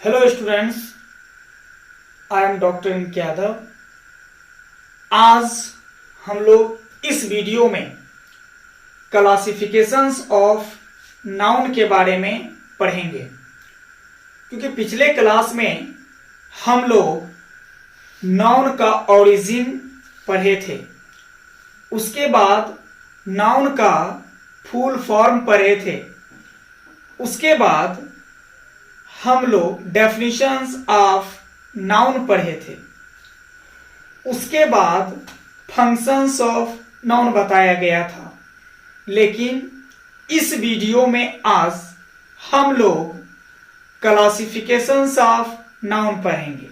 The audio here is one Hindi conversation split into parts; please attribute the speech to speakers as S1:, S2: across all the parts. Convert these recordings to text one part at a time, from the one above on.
S1: Hello students, I am doctor इनके यादव। आज हम लोग इस वीडियो में क्लासिफिकेशंस ऑफ नाउन के बारे में पढ़ेंगे, क्योंकि पिछले क्लास में हम लोग नाउन का ओरिजिन पढ़े थे। उसके बाद नाउन का फुल फॉर्म पढ़े थे। उसके बाद हम लोग डेफिनेशंस ऑफ नाउन पढ़े थे। उसके बाद फंक्शंस ऑफ नाउन बताया गया था। लेकिन इस वीडियो में आज हम लोग क्लासिफिकेशंस ऑफ नाउन पढ़ेंगे।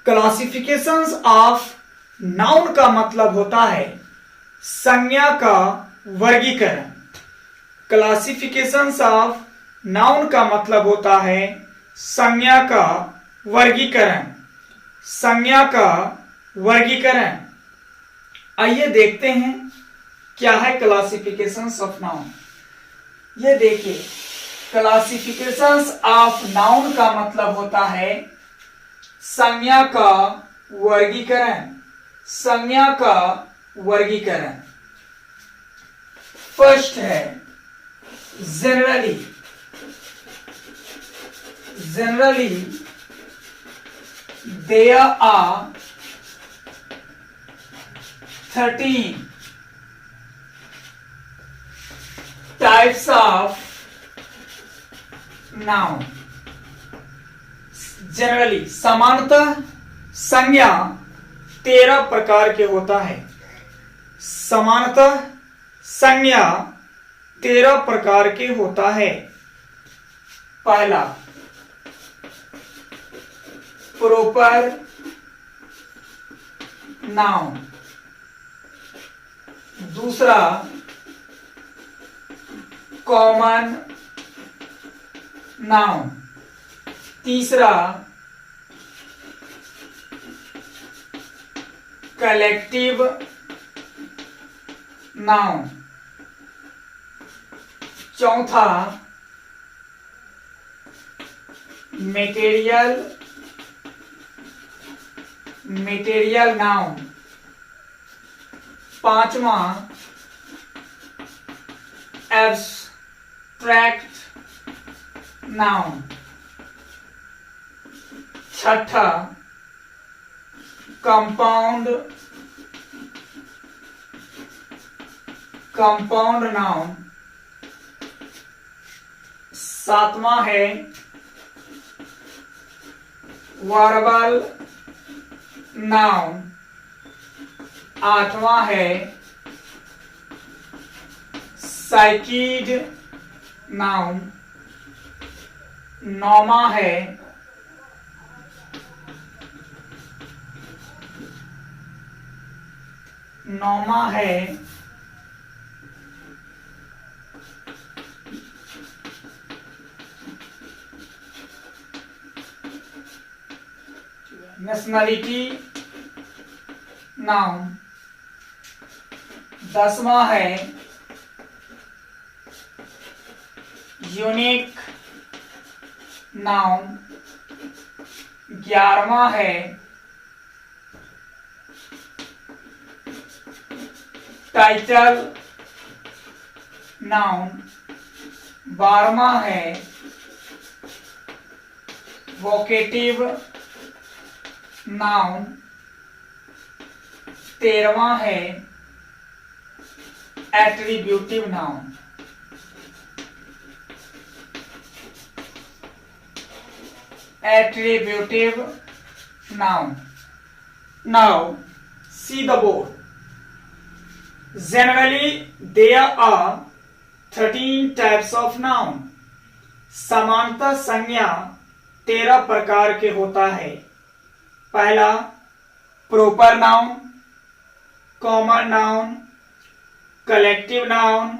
S1: क्लासिफिकेशंस ऑफ नाउन का मतलब होता है संज्ञा का वर्गीकरण। क्लासिफिकेशंस ऑफ नाउन का मतलब होता है संज्ञा का वर्गीकरण। संज्ञा का वर्गीकरण। आइए देखते हैं क्या है क्लासिफिकेशंस ऑफ नाउन। ये देखिए, क्लासिफिकेशंस ऑफ नाउन का मतलब होता है संज्ञा का वर्गीकरण। संज्ञा का वर्गीकरण। फर्स्ट है generally. Generally, there are 13 types of noun. Generally, सामान्यतः संज्ञा 13 प्रकार के होता है। सामान्यतः संज्ञा 13 प्रकार के होता है। पहला प्रॉपर नाउन। दूसरा कॉमन नाउन। तीसरा कलेक्टिव नाउन। चौथा मेटेरियल नाउन। पांचवा एब्स्ट्रैक्ट नाउन। छठा कंपाउंड नाउन। सातवां है वर्बल नाउन। आठवां है साइकिड नाउन। नौवां है नेशनलिटी नाउन। 10वां है यूनिक नाउन। 11वां है टाइटल नाउन। 12वां है वोकेटिव नाउन। 13वां है attributive noun. Attributive noun. Now see the board. Generally there are 13 types of noun. समानतः संज्ञा 13 प्रकार के होता है। पहला proper noun, common noun, collective noun,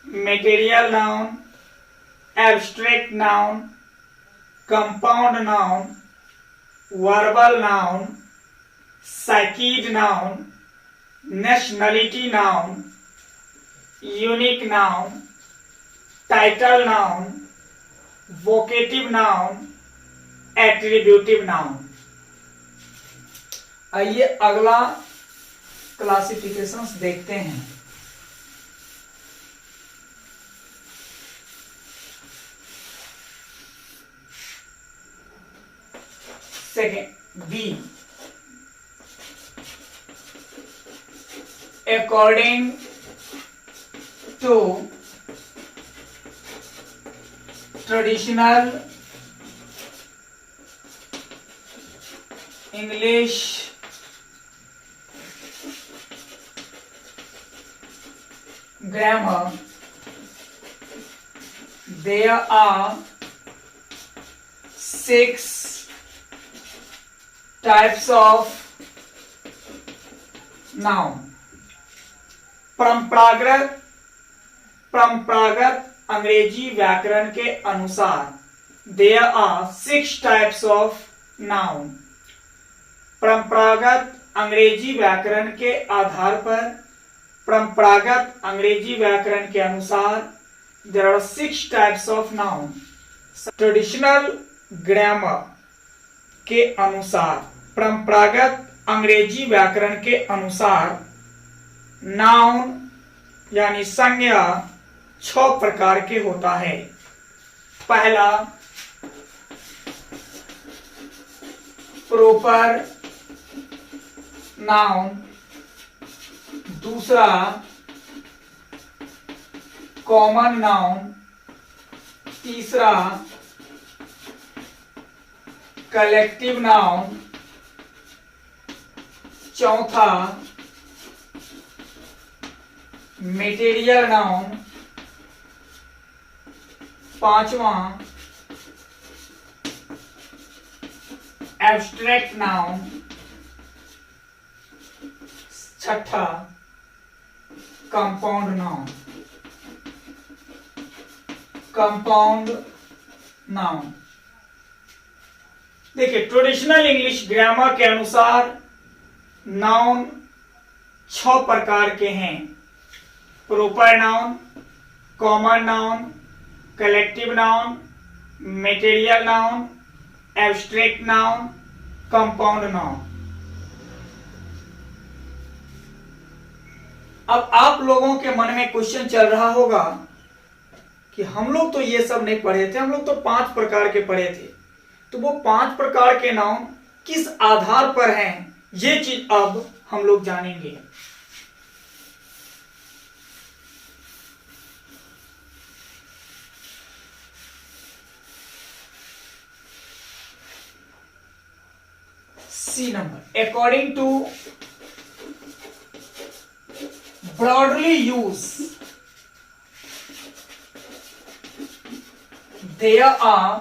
S1: material noun, abstract noun, compound noun, verbal noun, साइकिड noun, nationality noun, unique noun, title noun, vocative noun, attributive noun. आइए अगला क्लासिफिकेशंस देखते हैं। Second B, according to traditional English grammar, there are 6 types of noun। परंपरागत अंग्रेजी व्याकरण के अनुसार there are 6 types of noun। परंपरागत अंग्रेजी व्याकरण के आधार पर, परंपरागत अंग्रेजी व्याकरण के अनुसार there are 6 types of noun। Traditional grammar के अनुसार, परंपरागत अंग्रेजी व्याकरण के अनुसार नाउन यानी संज्ञा 6 प्रकार के होता है। पहला प्रॉपर नाउन, दूसरा कॉमन नाउन, तीसरा कलेक्टिव नाउन, चौथा मटेरियल नाउन, पांचवा एब्स्ट्रैक्ट नाउन, छठा कंपाउंड नाउन। कंपाउंड नाउन देखिए, ट्रेडिशनल इंग्लिश ग्रामर के अनुसार नाउन 6 प्रकार के हैं। Proper noun, common noun, collective noun, material noun, abstract noun, compound noun. अब आप लोगों के मन में क्वेश्चन चल रहा होगा कि हम लोग तो ये सब नहीं पढ़े थे, हम लोग तो 5 प्रकार के पढ़े थे, तो वो 5 प्रकार के नाउन किस आधार पर हैं, ये चीज अब हम लोग जानेंगे। C number, according to broadly use there are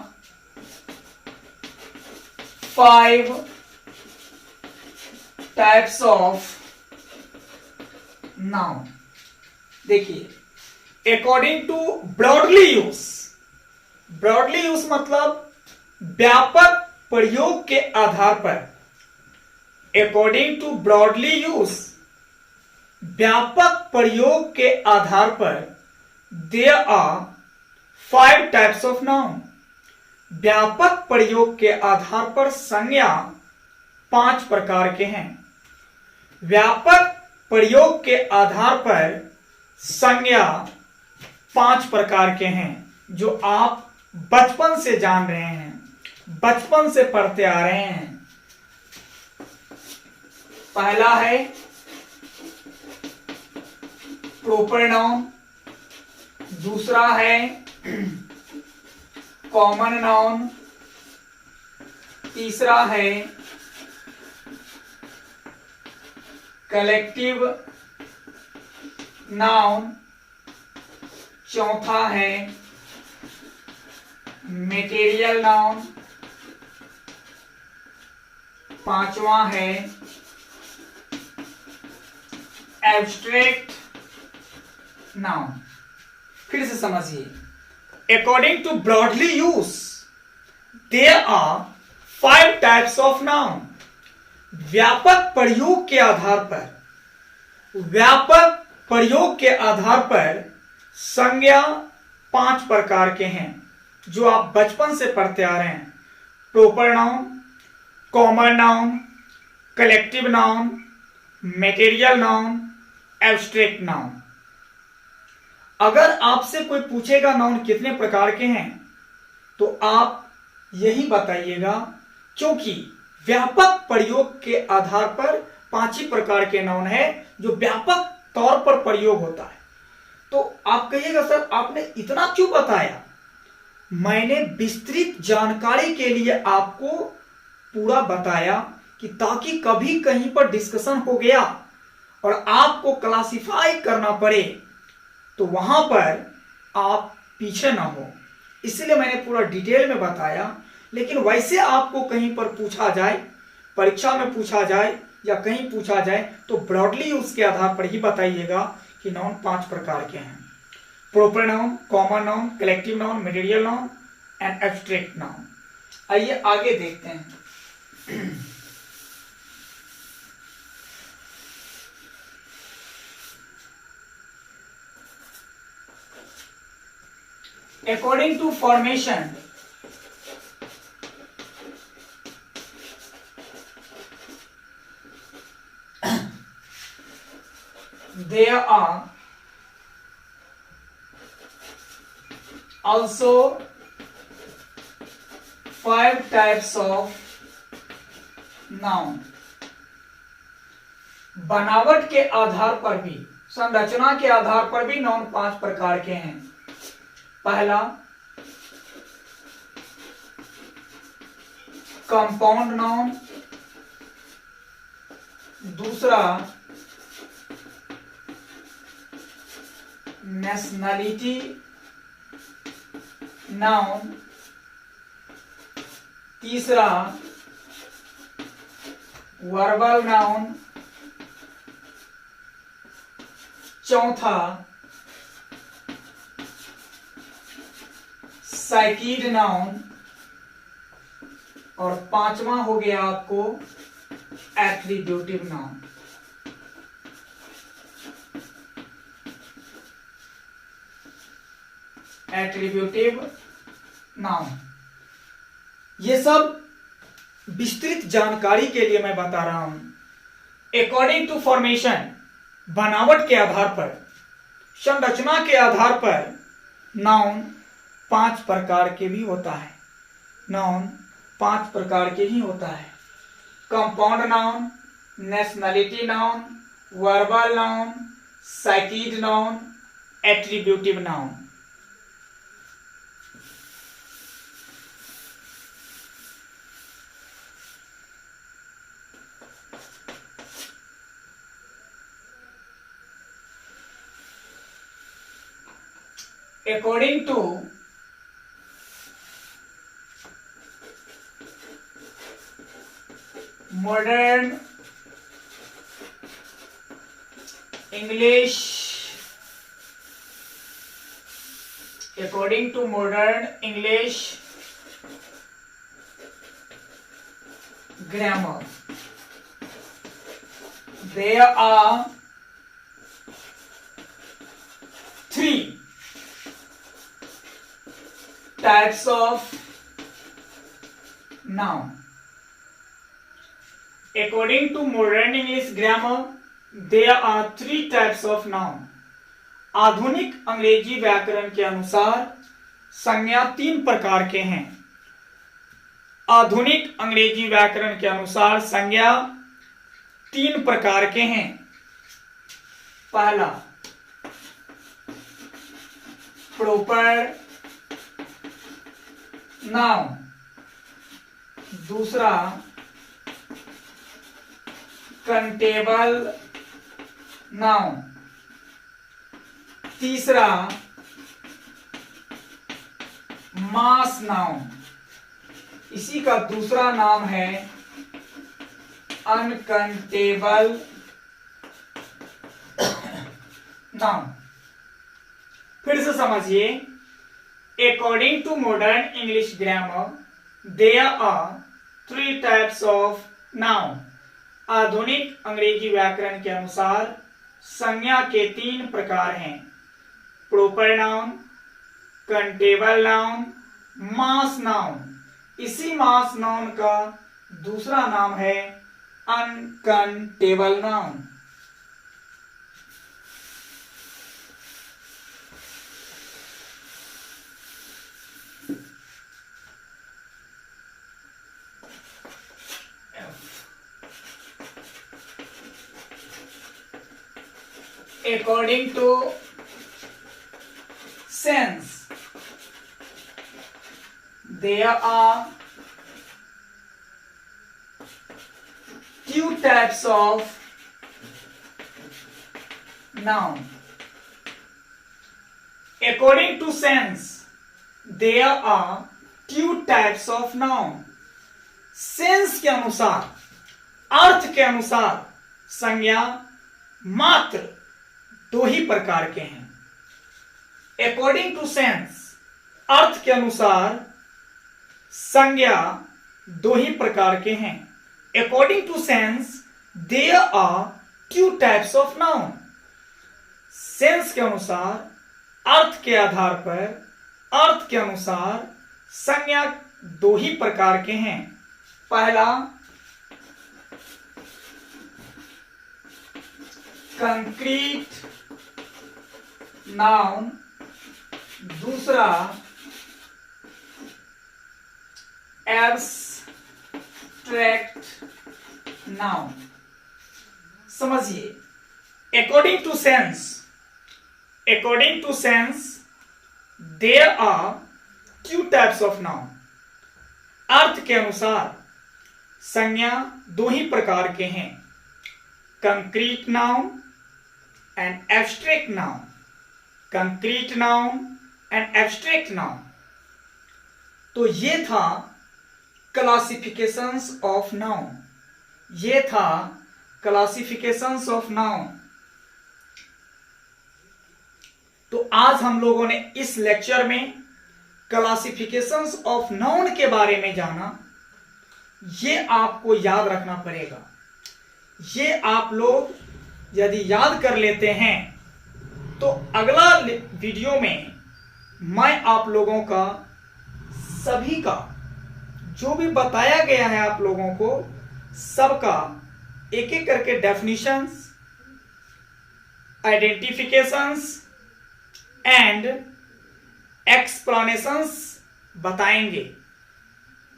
S1: 5 types of noun. देखिए, according to broadly use, broadly use मतलब व्यापक प्रयोग के आधार पर। अकॉर्डिंग टू ब्रॉडली यूज, व्यापक प्रयोग के आधार पर there are 5 types of noun. व्यापक प्रयोग के आधार पर संज्ञा 5 प्रकार के हैं। व्यापक प्रयोग के आधार पर संज्ञा 5 प्रकार के हैं, जो आप बचपन से जान रहे हैं, बचपन से पढ़ते आ रहे हैं। पहला है प्रॉपर नाउन, दूसरा है कॉमन नाउन, तीसरा है कलेक्टिव नाउन, चौथा है मटेरियल नाउन, पांचवा है एब्स्ट्रैक्ट नाउन। फिर से समझिए, according to broadly use there are 5 types of noun. व्यापक प्रयोग के आधार पर, व्यापक प्रयोग के आधार पर संज्ञा 5 प्रकार के हैं, जो आप बचपन से पढ़ते आ रहे हैं। proper noun, common noun, collective noun, material noun, abstract noun। अगर आपसे कोई पूछेगा नाउन कितने प्रकार के हैं तो आप यही बताइएगा, क्योंकि व्यापक प्रयोग के आधार पर 5 ही प्रकार के नाउन है जो व्यापक तौर पर प्रयोग होता है। तो आप कहिएगा सर आपने इतना क्यों बताया? मैंने विस्तृत जानकारी के लिए आपको पूरा बताया कि ताकि कभी कहीं पर डिस्कशन हो गया और आपको क्लासिफाई करना पड़े तो वहां पर आप पीछे ना हो, इसलिए मैंने पूरा डिटेल में बताया। लेकिन वैसे आपको कहीं पर पूछा जाए, परीक्षा में पूछा जाए या कहीं पूछा जाए तो ब्रॉडली उसके आधार पर ही बताइएगा कि नाउन 5 प्रकार के हैं: proper noun, common noun, collective noun, material noun and abstract noun. आइए आगे देखते हैं। According to formation, there are also 5 types of noun। बनावट के आधार पर भी, संरचना के आधार पर भी नाउन 5 प्रकार के हैं। पहला कंपाउंड नाउन, दूसरा नेशनलिटी नाउन, तीसरा वर्बल नाउन, चौथा साइकिड नाउन और पांचवा हो गया आपको एट्रीब्यूटिव नाउन। एट्रीब्यूटिव नाउन ये सब विस्तृत जानकारी के लिए मैं बता रहा हूं। अकॉर्डिंग टू फॉर्मेशन, बनावट के आधार पर, संरचना के आधार पर नाउन 5 प्रकार के भी होता है। नाउन 5 प्रकार के ही होता है: compound noun, nationality noun, verbal noun, साइकिड noun, attributive noun. According to modern English, according to modern English grammar, there are 3 types of noun। According to modern English grammar, there are 3 types of noun। आधुनिक अंग्रेजी व्याकरण के अनुसार संज्ञा 3 प्रकार के हैं। आधुनिक अंग्रेजी व्याकरण के अनुसार संज्ञा 3 प्रकार के हैं। पहला प्रॉपर नाउन, दूसरा कंटेबल नाउन, तीसरा मास नाउन। इसी का दूसरा नाम है अनकंटेबल नाउन। फिर से समझिए, according to modern English grammar, there are 3 types of noun। आधुनिक अंग्रेजी व्याकरण के अनुसार संज्ञा के 3 प्रकार हैं: प्रॉपर नाउन, कंटेबल नाउन, मास नाउन। इसी मास नाउन का दूसरा नाम है uncountable noun. According to sense, there are two types of noun. According to sense, there are two types of noun. Sense के अनुसार, अर्थ के अनुसार संज्ञा मात्र दो ही प्रकार के हैं। According to sense, अर्थ के अनुसार संज्ञा दो ही प्रकार के हैं। According to sense, there are two types of noun. Sense के अनुसार, अर्थ के आधार पर, अर्थ के अनुसार संज्ञा दो ही प्रकार के हैं। पहला कंक्रीट नाउन, दूसरा एब्स्ट्रैक्ट नाउन। समझिए, according to sense there are two types of noun. अर्थ के अनुसार संज्ञा दो ही प्रकार के हैं, concrete noun and abstract noun. Concrete noun and abstract noun. तो ये था क्लासिफिकेशंस ऑफ नाउन। ये था क्लासिफिकेशंस ऑफ नाउन। तो आज हम लोगों ने इस लेक्चर में क्लासिफिकेशंस ऑफ नाउन के बारे में जाना। ये आपको याद रखना पड़ेगा। ये आप लोग यदि याद कर लेते हैं तो अगला वीडियो में मैं आप लोगों का सभी का जो भी बताया गया है आप लोगों को सबका एक एक करके डेफिनेशंस, आइडेंटिफिकेशंस एंड एक्सप्लेनेशंस बताएंगे।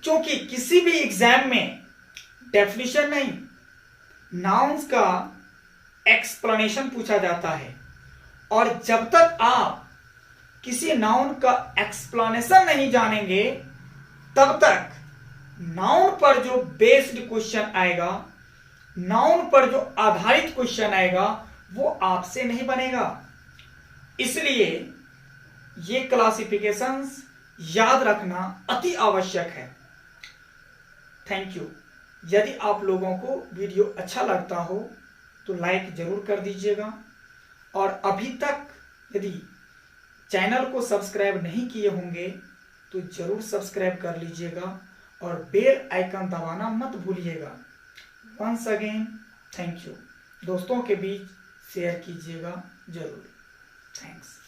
S1: क्योंकि किसी भी एग्जाम में डेफिनेशन नहीं, नाउन्स का एक्सप्लेनेशन पूछा जाता है। और जब तक आप किसी नाउन का एक्सप्लेनेशन नहीं जानेंगे तब तक नाउन पर जो बेस्ड क्वेश्चन आएगा, नाउन पर जो आधारित क्वेश्चन आएगा वो आपसे नहीं बनेगा। इसलिए ये क्लासिफिकेशंस याद रखना अति आवश्यक है। Thank you. यदि आप लोगों को वीडियो अच्छा लगता हो तो लाइक जरूर कर दीजिएगा, और अभी तक यदि चैनल को सब्सक्राइब नहीं किए होंगे तो जरूर सब्सक्राइब कर लीजिएगा और बेल आइकन दबाना मत भूलिएगा। Once again thank you. दोस्तों के बीच शेयर कीजिएगा जरूर। थैंक्स।